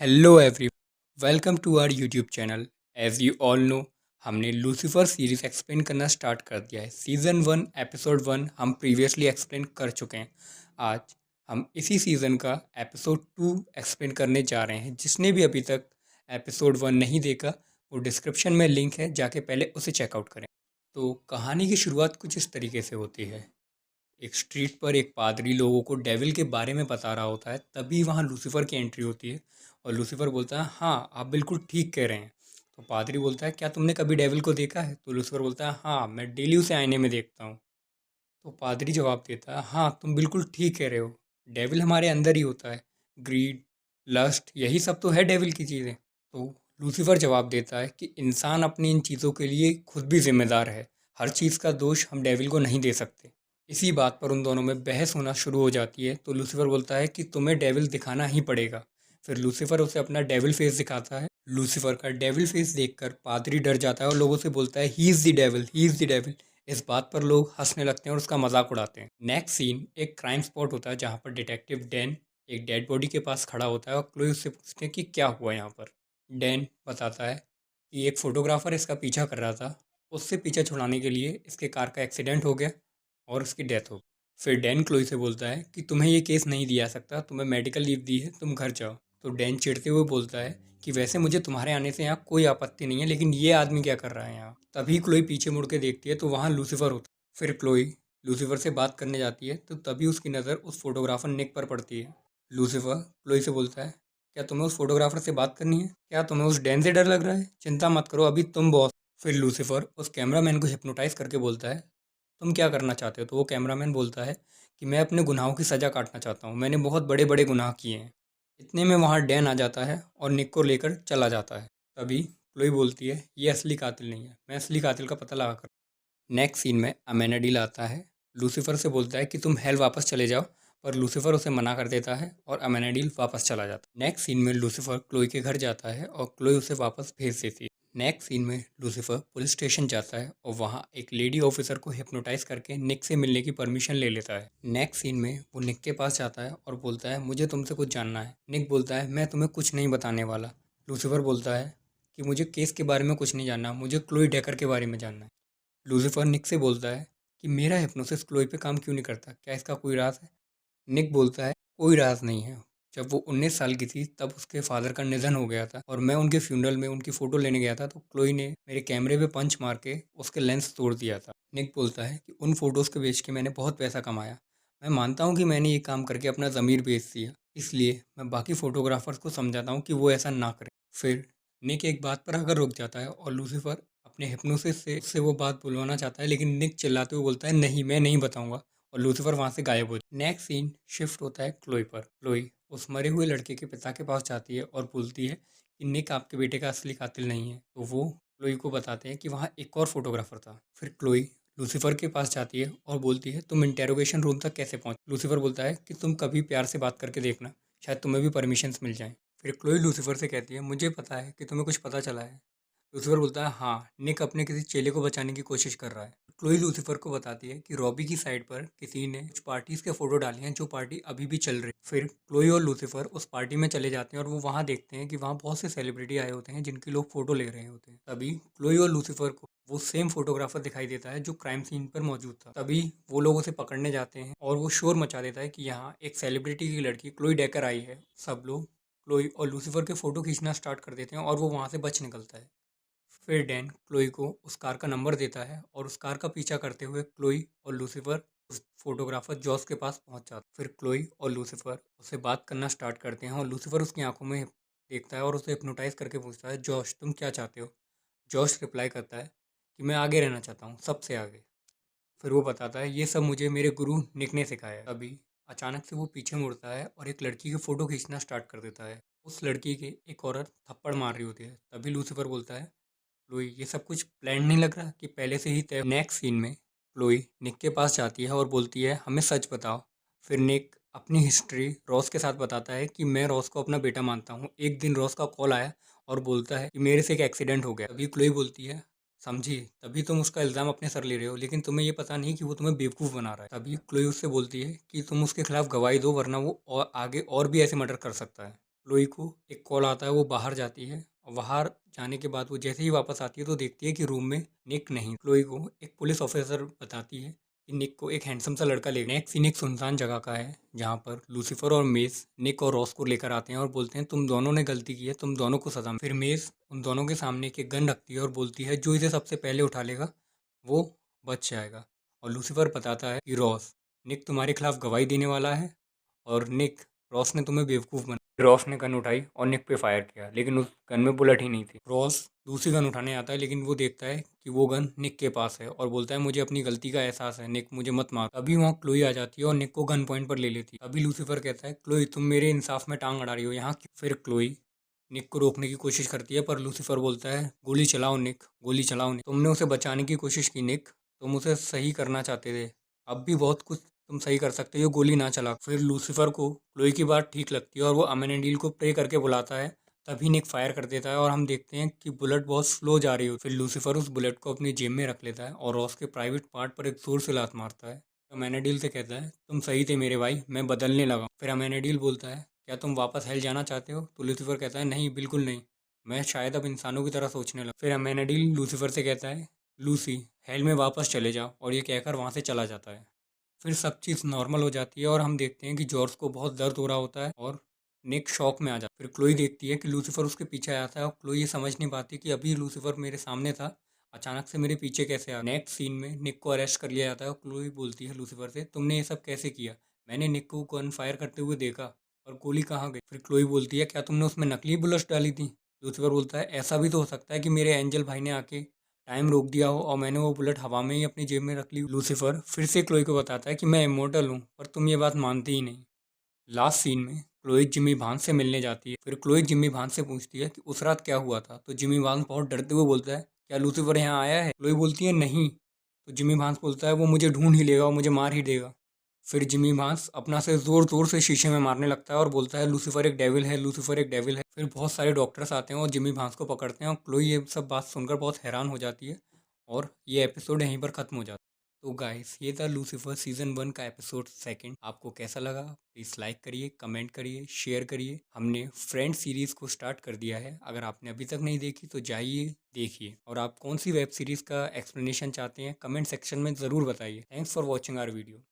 Hello every welcome to our YouTube channel. As you all know, हमने Lucifer series explain करना start कर दिया है। सीज़न 1 एपिसोड 1 हम प्रीवियसली एक्सप्लेन कर चुके हैं। आज हम इसी सीज़न का एपिसोड 2 एक्सप्लेन करने जा रहे हैं। जिसने भी अभी तक एपिसोड 1 नहीं देखा, वो डिस्क्रिप्शन में लिंक है, जाके पहले उसे चेकआउट करें। तो कहानी की शुरुआत कुछ इस तरीके से होती है। एक स्ट्रीट पर एक पादरी लोगों को डेविल के बारे में बता रहा होता है। तभी वहाँ लूसीफर की एंट्री होती है और लूसीफर बोलता है, हाँ आप बिल्कुल ठीक कह रहे हैं। तो पादरी बोलता है, क्या तुमने कभी डेविल को देखा है? तो लूसीफर बोलता है, हाँ मैं डेली उसे आईने में देखता हूँ। तो पादरी जवाब देता है, हाँ तुम बिल्कुल ठीक कह रहे हो, डेविल हमारे अंदर ही होता है। ग्रीड, लस्ट, यही सब तो है डेविल की चीज़ें। तो लूसीफर जवाब देता है कि इंसान अपनी इन चीज़ों के लिए खुद भी जिम्मेदार है। हर चीज़ का दोष हम डेविल को नहीं दे सकते। इसी बात पर उन दोनों में बहस होना शुरू हो जाती है। तो लूसीफर बोलता है कि तुम्हें डेविल दिखाना ही पड़ेगा। फिर लूसीफर उसे अपना डेविल फेस दिखाता है। लूसीफर का डेविल फेस देखकर पादरी डर जाता है और लोगों से बोलता है, he is the devil, he is the devil. इस बात पर लोग हंसने लगते हैं और उसका मजाक उड़ाते हैं। नेक्स्ट सीन एक क्राइम स्पॉट होता है, जहाँ पर डिटेक्टिव डैन एक डेड बॉडी के पास खड़ा होता है और क्लोई उससे पूछते हैं कि क्या हुआ यहाँ पर। डैन बताता है कि एक फोटोग्राफर इसका पीछा कर रहा था, उससे पीछा छुड़ाने के लिए इसके कार का एक्सीडेंट हो गया और उसकी डेथ हो गई। फिर डैन क्लोई से बोलता है कि तुम्हें ये केस नहीं दिया सकता, तुम्हें मेडिकल लीव दी है, तुम घर जाओ। तो डैन चिढ़ते हुए बोलता है कि वैसे मुझे तुम्हारे आने से यहाँ कोई आपत्ति नहीं है, लेकिन ये आदमी क्या कर रहा है यहाँ। तभी क्लोई पीछे मुड़ के देखती है तो वहाँ लूसीफर होता है। फिर क्लोई लूसीफर से बात करने जाती है तो तभी उसकी नज़र उस फोटोग्राफर निक पर पड़ती है। लूसीफर क्लोई से बोलता है, क्या तुम्हें उस फोटोग्राफर से बात करनी है? क्या तुम्हें उस डैन से डर लग रहा है? चिंता मत करो, अभी तुम बॉस। फिर लूसीफर उस कैमरामैन को हिप्नोटाइज करके बोलता है, तुम क्या करना चाहते हो? तो वो कैमरामैन बोलता है कि मैं अपने गुनाहों की सज़ा काटना चाहता हूँ, मैंने बहुत बड़े बड़े गुनाह किए हैं। इतने में वहाँ डैन आ जाता है और निक को लेकर चला जाता है। तभी क्लोई बोलती है, ये असली कातिल नहीं है, मैं असली कातिल का पता लगा कर। नेक्स्ट सीन में अमेनाडील आता है। लूसीफर से बोलता है कि तुम हेल वापस चले जाओ, पर लूसीफर उसे मना कर देता है और अमेनाडील वापस चला जाता है। नेक्स्ट सीन में लूसीफर क्लोई के घर जाता है और क्लोई उसे वापस भेज देती है। नेक्स्ट सीन में लूसीफर पुलिस स्टेशन जाता है और वहाँ एक लेडी ऑफिसर को हिप्नोटाइज करके निक से मिलने की परमिशन ले लेता है। नेक्स्ट सीन में वो निक के पास जाता है और बोलता है, मुझे तुमसे कुछ जानना है। निक बोलता है, मैं तुम्हें कुछ नहीं बताने वाला। लूसीफर बोलता है कि मुझे केस के बारे में कुछ नहीं जानना, मुझे क्लोई डेकर के बारे में जानना है। लूसीफर निक से बोलता है कि मेरा हिप्नोसिस क्लोई पे काम क्यों नहीं करता, क्या इसका कोई राज है? निक बोलता है, कोई राज नहीं है। जब वो 19 साल की थी तब उसके फादर का निधन हो गया था और मैं उनके फ्यूनरल में उनकी फ़ोटो लेने गया था, तो क्लोई ने मेरे कैमरे पे पंच मार के उसके लेंस तोड़ दिया था। निक बोलता है कि उन फ़ोटोज़ के बेच के मैंने बहुत पैसा कमाया। मैं मानता हूँ कि मैंने ये काम करके अपना ज़मीर बेच दिया, इसलिए मैं बाकी फ़ोटोग्राफर्स को समझाता हूँ कि वो ऐसा ना करें। फिर निक एक बात पर आकर रुक जाता है और लूसीफर अपने हिप्नोसिस से उससे वो बात बुलवाना चाहता है, लेकिन निक चिल्लाते हुए बोलता है, नहीं मैं नहीं बताऊंगा, और लूसीफर वहाँ से गायब हो जाता है। नेक्स्ट सीन शिफ्ट होता है क्लोई पर। क्लोई उस मरे हुए लड़के के पिता के पास जाती है और बोलती है कि निक आपके बेटे का असली कातिल नहीं है। तो वो क्लोई को बताते हैं कि वहाँ एक और फोटोग्राफर था। फिर क्लोई लूसीफर के पास जाती है और बोलती है, तुम इंटेरोगेशन रूम तक कैसे पहुँच? लूसीफर बोलता है कि तुम कभी प्यार से बात करके देखना, शायद तुम्हें भी परमिशंस मिल जाएं। फिर क्लोई लूसीफर से कहती है, मुझे पता है कि तुम्हें कुछ पता चला है। लूसीफर बोलता है, हाँ निक अपने किसी चेले को बचाने की कोशिश कर रहा है। क्लोई लूसीफर को बताती है कि रॉबी की साइड पर किसी ने कुछ पार्टीज के फोटो डाले हैं, जो पार्टी अभी भी चल रही है। फिर क्लोई और लूसीफर उस पार्टी में चले जाते हैं और वो वहाँ देखते हैं कि वहाँ बहुत से सेलिब्रिटी आए होते हैं जिनकी लोग फोटो ले रहे होते हैं। तभी क्लोई और लूसीफर को वो सेम फोटोग्राफर दिखाई देता है जो क्राइम सीन पर मौजूद था। तभी वो लोग उसे पकड़ने जाते हैं और वो शोर मचा देता है कि यहाँ एक सेलिब्रिटी की लड़की क्लोई डेकर आई है। सब लोग क्लोई और लूसीफर के फोटो खींचना स्टार्ट कर देते हैं और वो वहाँ से बच निकलता है। फिर डैन क्लोई को उस कार का नंबर देता है और उस कार का पीछा करते हुए क्लोई और लूसीफर उस फोटोग्राफर जॉस के पास पहुंच जाता है। फिर क्लोई और लूसीफर उससे बात करना स्टार्ट करते हैं और लूसीफर उसकी आंखों में देखता है और उसे हिप्नोटाइज करके पूछता है, जॉश तुम क्या चाहते हो? जॉश रिप्लाई करता है कि मैं आगे रहना चाहता हूँ, सबसे आगे। फिर वो बताता है, ये सब मुझे मेरे गुरु निक ने सिखाया है। अभी अचानक से वो पीछे मुड़ता है और एक लड़की की फ़ोटो खींचना स्टार्ट कर देता है। उस लड़की के एक औरत थप्पड़ मार रही होती है। तभी लूसीफर बोलता है, क्लोई ये सब कुछ प्लान नहीं लग रहा कि पहले से ही तय। नेक्स्ट सीन में क्लोई निक के पास जाती है और बोलती है, हमें सच बताओ। फिर निक अपनी हिस्ट्री रॉस के साथ बताता है कि मैं रॉस को अपना बेटा मानता हूँ। एक दिन रॉस का कॉल आया और बोलता है कि मेरे से एक एक्सीडेंट हो गया। तभी क्लोई बोलती है, समझी, तभी तुम उसका इल्ज़ाम अपने सर ले रहे हो, लेकिन तुम्हें ये पता नहीं कि वो तुम्हें बेवकूफ़ बना रहा है। तभी क्लोई उससे बोलती है कि तुम उसके खिलाफ गवाही दो, वरना वो और आगे और भी ऐसे मर्डर कर सकता है। क्लोई को एक कॉल आता है, वो बाहर जाती है और बाहर जाने के बाद वो जैसे ही वापस आती है तो देखती है कि रूम में निक नहीं। क्लोई को एक पुलिस ऑफिसर बताती है कि निक को एक हैंडसम सा लड़का ले। नेक्स्ट सीन एक सुनसान जगह का है जहाँ पर लूसीफर और मेस निक और रॉस को लेकर आते हैं और बोलते हैं तुम दोनों ने गलती की है, तुम दोनों को सजा। फिर मेस उन दोनों के सामने एक गन रखती है और बोलती है जो इसे सबसे पहले उठा लेगा वो बच जाएगा। और लूसीफर बताता है कि रॉस, निक तुम्हारे खिलाफ गवाही देने वाला है और निक, रॉस ने तुम्हें बेवकूफ़ बना। रॉस ने गन उठाई और निक पे फायर किया, लेकिन उस गन में बुलेट ही नहीं थी। रॉस दूसरी गन उठाने आता है, लेकिन वो देखता है कि वो गन निक के पास है और बोलता है मुझे अपनी गलती का एहसास है निक, मुझे मत मार। अभी वहाँ क्लोई आ जाती है और निक को गन पॉइंट पर ले लेती है। अभी लूसीफर कहता है क्लोई तुम मेरे इंसाफ में टांग अड़ा रही हो यहाँ क्यों? फिर क्लोई निक को रोकने की कोशिश करती है, पर लूसीफर बोलता है गोली चलाओ निक, गोली चलाओ निक। तुमने उसे बचाने की कोशिश की निक, तुम उसे सही करना चाहते थे, अब भी बहुत कुछ तुम सही कर सकते हो, गोली ना चला। फिर लूसीफर को क्लोई की बात ठीक लगती है और वो अमेनेडील को प्रे करके बुलाता है। तभी निक फायर कर देता है और हम देखते हैं कि बुलेट बहुत स्लो जा रही हो। फिर लूसीफर उस बुलेट को अपनी जेब में रख लेता है और रॉस के प्राइवेट पार्ट पर एक जोर से लात मारता है। अमेनेडील से कहता है तुम सही थे मेरे भाई, मैं बदलने लगा। फिर अमेनेडील बोलता है क्या तुम वापस हेल जाना चाहते हो? तो लूसीफर कहता है नहीं, बिल्कुल नहीं, मैं शायद अब इंसानों की तरह सोचने लगा। फिर अमेनेडील लूसीफर से कहता है लूसी, हेल में वापस चले जाओ, और ये कहकर वहाँ से चला जाता है। फिर सब चीज़ नॉर्मल हो जाती है और हम देखते हैं कि जॉर्ज को बहुत दर्द हो रहा होता है और निक शॉक में आ जाता है। फिर क्लोई देखती है कि लूसीफर उसके पीछे आता है और क्लोई ये समझ नहीं पाती कि अभी लूसीफर मेरे सामने था, अचानक से मेरे पीछे कैसे आ। नेक्स्ट सीन में निक को अरेस्ट कर लिया जाता है और क्लोई बोलती है लूसीफर से तुमने ये सब कैसे किया? मैंने निक को गन फायर करते हुए देखा, और गोली कहाँ गई? फिर क्लोई बोलती है क्या तुमने उसमें नकली बुलेट्स डाली थी? लूसीफर बोलता है ऐसा भी तो हो सकता है कि मेरे एंजल भाई ने आके टाइम रोक दिया हो और मैंने वो बुलेट हवा में ही अपनी जेब में रख ली। लूसीफर फिर से क्लोई को बताता है कि मैं इमोर्टल हूँ, पर तुम ये बात मानती ही नहीं। लास्ट सीन में क्लोई जिमी भांस से मिलने जाती है। फिर क्लोई जिमी भांस से पूछती है कि उस रात क्या हुआ था? तो जिमी भांस बहुत डरते हुए बोलता है क्या लूसीफर यहाँ आया है? क्लोई बोलती है नहीं। तो जिमी भांस बोलता है वो मुझे ढूंढ ही लेगा और मुझे मार ही देगा। फिर जिमी भांस अपना से जोर जोर से शीशे में मारने लगता है और बोलता है लूसीफर एक डेविल है, लूसीफर एक डेविल है। फिर बहुत सारे डॉक्टर्स आते हैं और जिमी भांस को पकड़ते हैं और क्लोई ये सब बात सुनकर बहुत हैरान हो जाती है और ये एपिसोड यहीं पर ख़त्म हो जाता है। तो गाइस ये था लूसीफर सीजन 1 का एपिसोड सेकंड। आपको कैसा लगा प्लीज़ लाइक करिए, कमेंट करिए, शेयर करिए। हमने फ्रेंड सीरीज़ को स्टार्ट कर दिया है, अगर आपने अभी तक नहीं देखी तो जाइए देखिए। और आप कौन सी वेब सीरीज़ का एक्सप्लेनेशन चाहते हैं कमेंट सेक्शन में ज़रूर बताइए। Thanks for watching our video.